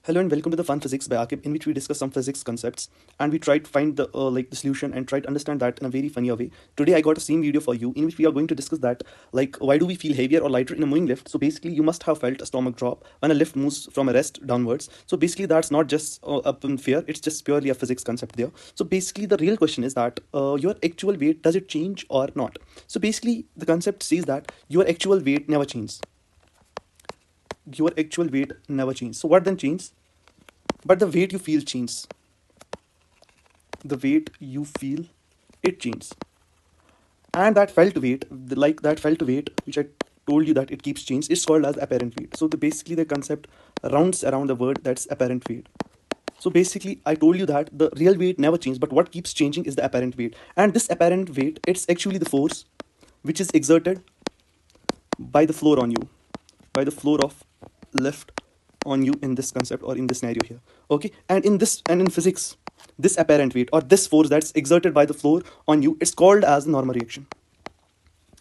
Hello and welcome to the Fun Physics by Akib, in which we discuss some physics concepts and we try to find the solution and try to understand that in a very funny way. Today I got a same video for you in which we are going to discuss that why do we feel heavier or lighter in a moving lift. So basically you must have felt a stomach drop when a lift moves from a rest downwards. So basically that's not just up in fear, it's just purely a physics concept there. So basically the real question is that your actual weight, does it change or not? So basically the concept says that your actual weight never changes. Your actual weight never changes. So what then changes? But the weight you feel changes. The weight you feel, it changes. And that felt weight, that felt weight, which I told you that it keeps change, is called as apparent weight. So basically the concept rounds around the word that's apparent weight. So basically I told you that the real weight never changes, but what keeps changing is the apparent weight. And this apparent weight, it's actually the force which is exerted by the floor on you, by the floor of lift on you in this concept or in this scenario here. Okay, and in physics, this apparent weight or this force that's exerted by the floor on you, it's called as the normal reaction.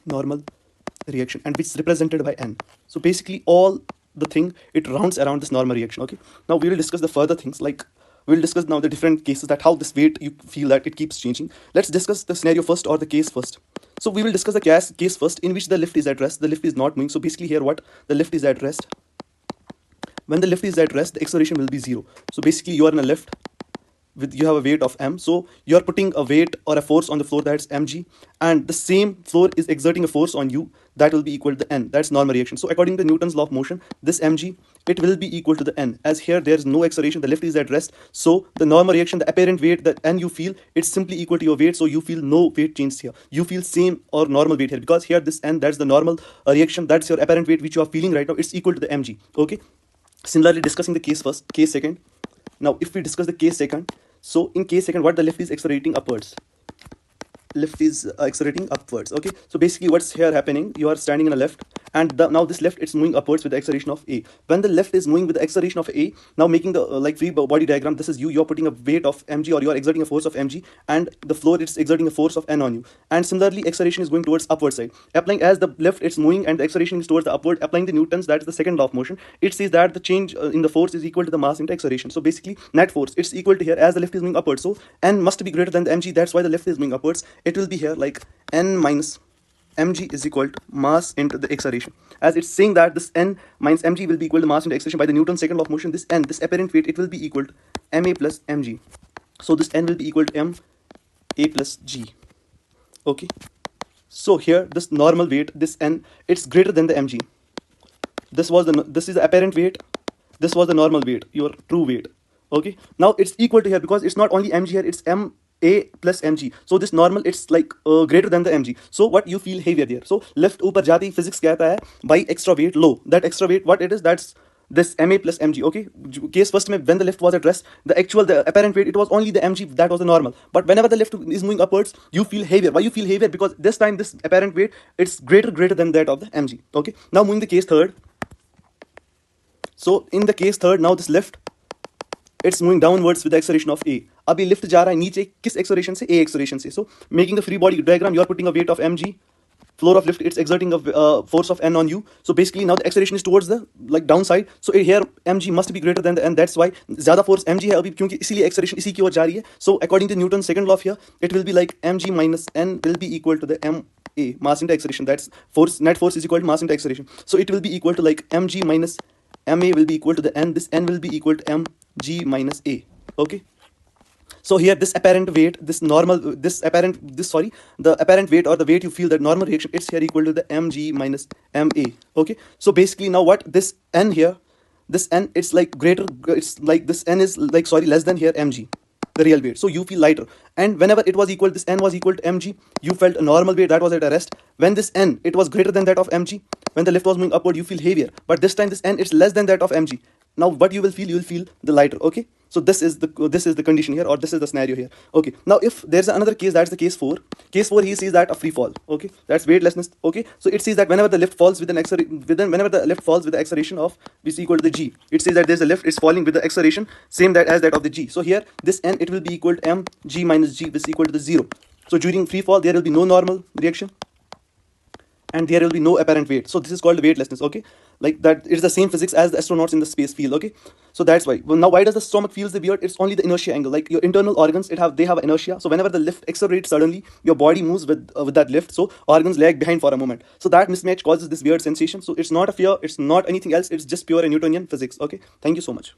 Normal reaction, and which is represented by n. So basically all the thing, it rounds around this normal reaction. Okay, now we will discuss the further things, like we'll discuss now the different cases that how this weight you feel that it keeps changing. Let's discuss the scenario first, or the case first. So we will discuss the case first, in which the lift is at rest, the lift is not moving. So basically here what, the lift is at rest. When the lift is at rest, the acceleration will be 0. So basically you are in a lift with, you have a weight of m, so you're putting a weight or a force on the floor, that's mg, and the same floor is exerting a force on you, that will be equal to the n, that's normal reaction. So according to Newton's law of motion, this mg, it will be equal to the n, as here there is no acceleration, the lift is at rest, so the normal reaction, the apparent weight, the n you feel, it's simply equal to your weight, so you feel no weight change here, you feel same or normal weight here, because here this n, that's the normal reaction, that's your apparent weight which you are feeling right now, it's equal to the mg. Okay, similarly discussing the case first, case second. Now if we discuss the case second, so in case second, what, the lift is accelerating upwards, lift is accelerating upwards. Okay, so basically what's here happening, you are standing in a lift, and now this lift, it's moving upwards with the acceleration of a. When the lift is moving with the acceleration of a, now making the free body diagram, this is you're putting a weight of mg, or you're exerting a force of mg, and the floor, it's exerting a force of n on you, and similarly acceleration is going towards upward side, applying, as the lift it's moving and the acceleration is towards the upward, applying the Newton's, that's the second law of motion, it says that the change in the force is equal to the mass into acceleration. So basically net force, it's equal to here, as the lift is moving upwards, so n must be greater than the mg, that's why the lift is moving upwards, it will be here like n minus mg is equal to mass into the acceleration, as it's saying that this n minus mg will be equal to mass into acceleration by the Newton's second law of motion. This n, this apparent weight, it will be equal to ma plus mg, so this n will be equal to m a plus g. Okay, so here this normal weight, this n, it's greater than the mg, this is the apparent weight, this was the normal weight, your true weight. Okay, now it's equal to here, because it's not only mg here, it's m a plus mg, so this normal, it's greater than the mg, so what, you feel heavier there. So lift ऊपर जाती physics कहता है by extra weight low, that extra weight what it is, that's this ma plus mg. Okay, case first mein, when the lift was at rest, the apparent weight, it was only the mg, that was the normal, but whenever the lift is moving upwards, you feel heavier. Why you feel heavier? Because this time this apparent weight, it's greater than that of the mg. Okay, now moving the case third. So in the case third, now this lift, it's moving downwards with the acceleration of a. अभी lift जा रहा है नीचे किस acceleration से, a acceleration से. So making the free body diagram, you are putting a weight of mg, floor of lift, it's exerting a force of n on you. So basically now the acceleration is towards the downside. So here mg must be greater than the n, that's why ज़्यादा force mg है अभी, क्योंकि इसीलिए acceleration इसी की ओर जा रही है. So according to Newton's second law here, it will be like mg minus n will be equal to the m a, mass into acceleration, that's force, net force is equal to mass into acceleration. So it will be equal to like mg minus ma will be equal to the n, this n will be equal to mg minus a. Okay, so here this apparent weight, the apparent weight or the weight you feel, that normal reaction, it's here equal to the mg minus ma. Okay, so basically now what, this n here, this n, it's greater, it's like this n is less than here mg, the real weight, so you feel lighter. And whenever it was equal, this n was equal to mg, you felt a normal weight, that was at a rest. When this n, it was greater than that of mg, when the lift was moving upward, you feel heavier, but this time this n, it's less than that of mg. Now what you will feel, you will feel the lighter. Okay, so this is the condition here, or this is the scenario here. Okay, now if there's another case, that's the case 4. Case 4, he sees that a free fall. Okay, that's weightlessness. Okay, so it says that whenever the lift falls with an whenever the lift falls with the acceleration of is equal to the g, it says that there's a lift, it's falling with the acceleration same as that of the g. So here this n, it will be equal to m g minus g, which is equal to the 0. So during free fall, there will be no normal reaction, and there will be no apparent weight. So this is called weightlessness. Okay, like that, it's the same physics as the astronauts in the space field. Okay, So that's why. Well, now why does the stomach feels the weird? It's only the inertia angle. Like your internal organs, they have inertia. So whenever the lift accelerates suddenly, your body moves with that lift. So organs lag behind for a moment. So that mismatch causes this weird sensation. So it's not a fear. It's not anything else. It's just pure Newtonian physics. Okay. Thank you so much.